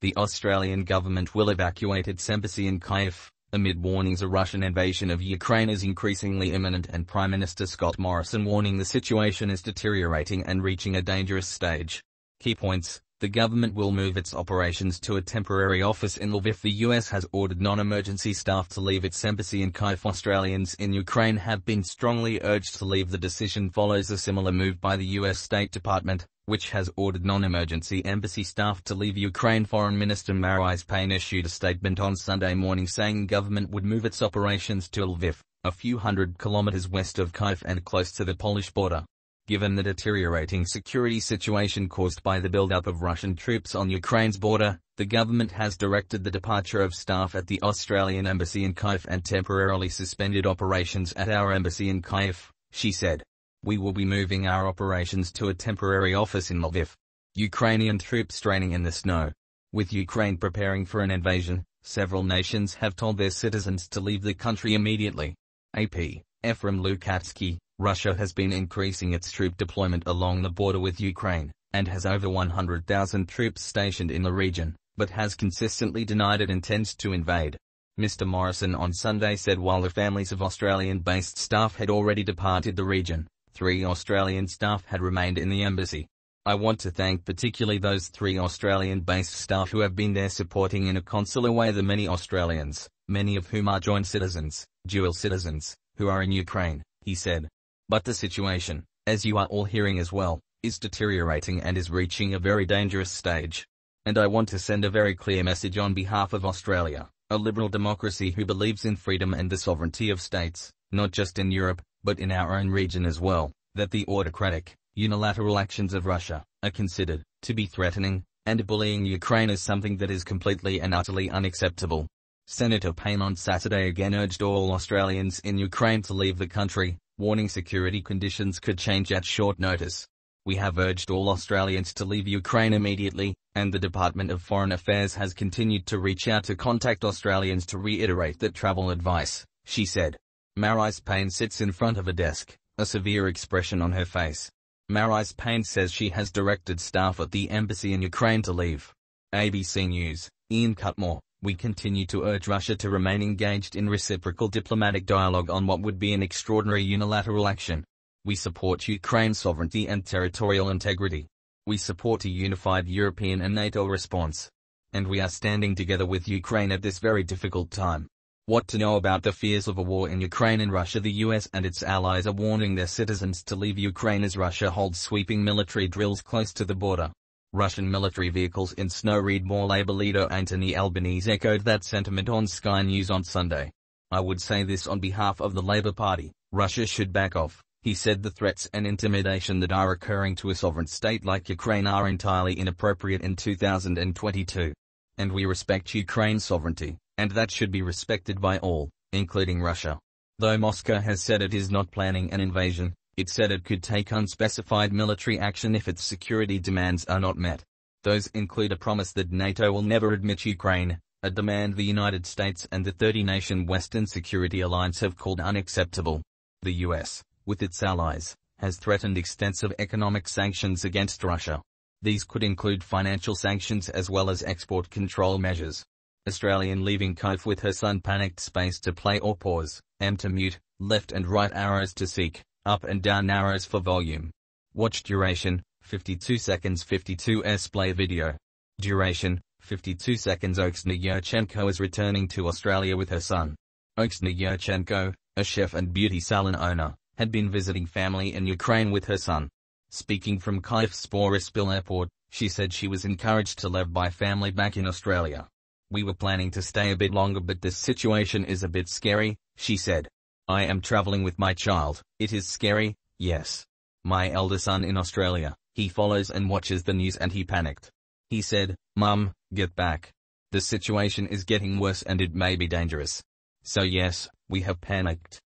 The Australian government will evacuate its embassy in Kyiv, amid warnings a Russian invasion of Ukraine is increasingly imminent, and Prime Minister Scott Morrison warning the situation is deteriorating and reaching a dangerous stage. Key points: the government will move its operations to a temporary office in Lviv. The US has ordered non-emergency staff to leave its embassy in Kyiv. Australians in Ukraine have been strongly urged to leave. The decision follows a similar move by the US State Department, which has ordered non-emergency embassy staff to leave Ukraine. Foreign Minister Marise Payne issued a statement on Sunday morning saying government would move its operations to Lviv, a few hundred kilometers west of Kyiv and close to the Polish border. Given the deteriorating security situation caused by the buildup of Russian troops on Ukraine's border, the government has directed the departure of staff at the Australian embassy in Kyiv and temporarily suspended operations at our embassy in Kyiv, she said. We will be moving our operations to a temporary office in Lviv. Ukrainian troops training in the snow. With Ukraine preparing for an invasion, several nations have told their citizens to leave the country immediately. AP, Efrem Lukatsky. Russia has been increasing its troop deployment along the border with Ukraine, and has over 100,000 troops stationed in the region, but has consistently denied it intends to invade. Mr. Morrison on Sunday said while the families of Australian-based staff had already departed the region, 3 Australian staff had remained in the embassy. I want to thank particularly those 3 Australian-based staff who have been there supporting in a consular way the many Australians, many of whom are joint citizens, dual citizens, who are in Ukraine, he said. But the situation, as you are all hearing as well, is deteriorating and is reaching a very dangerous stage. And I want to send a very clear message on behalf of Australia, a liberal democracy who believes in freedom and the sovereignty of states, not just in Europe, but in our own region as well, that the autocratic, unilateral actions of Russia are considered to be threatening, and bullying Ukraine is something that is completely and utterly unacceptable. Senator Payne on Saturday again urged all Australians in Ukraine to leave the country, warning security conditions could change at short notice. We have urged all Australians to leave Ukraine immediately, and the Department of Foreign Affairs has continued to reach out to contact Australians to reiterate that travel advice, she said. Marise Payne sits in front of a desk, a severe expression on her face. Marise Payne says she has directed staff at the embassy in Ukraine to leave. ABC News, Ian Cutmore. We continue to urge Russia to remain engaged in reciprocal diplomatic dialogue on what would be an extraordinary unilateral action. We support Ukraine's sovereignty and territorial integrity. We support a unified European and NATO response. And we are standing together with Ukraine at this very difficult time. What to know about the fears of a war in Ukraine and Russia? The US and its allies are warning their citizens to leave Ukraine as Russia holds sweeping military drills close to the border. Russian military vehicles in snow. Read more. Labour leader Anthony Albanese echoed that sentiment on Sky News on Sunday. I would say this on behalf of the Labour Party: Russia should back off. He said the threats and intimidation that are occurring to a sovereign state like Ukraine are entirely inappropriate in 2022. And we respect Ukraine's sovereignty, and that should be respected by all, including Russia. Though Moscow has said it is not planning an invasion, it said it could take unspecified military action if its security demands are not met. Those include a promise that NATO will never admit Ukraine, a demand the United States and the 30-nation Western Security Alliance have called unacceptable. The US, with its allies, has threatened extensive economic sanctions against Russia. These could include financial sanctions as well as export control measures. Australian leaving Kyiv with her son. Panicked. Space to play or pause, M to mute, left and right arrows to seek, up and down arrows for volume. Watch duration, 52 seconds. 52s play video. Duration, 52 seconds. Oksana Yurchenko is returning to Australia with her son. Oksana Yurchenko, a chef and beauty salon owner, had been visiting family in Ukraine with her son. Speaking from Kyiv's Boryspil airport, she said she was encouraged to live by family back in Australia. We were planning to stay a bit longer, but this situation is a bit scary, she said. I am traveling with my child. It is scary, yes. My elder son in Australia, he follows and watches the news and he panicked. He said, Mum, get back. The situation is getting worse and it may be dangerous. So yes, we have panicked.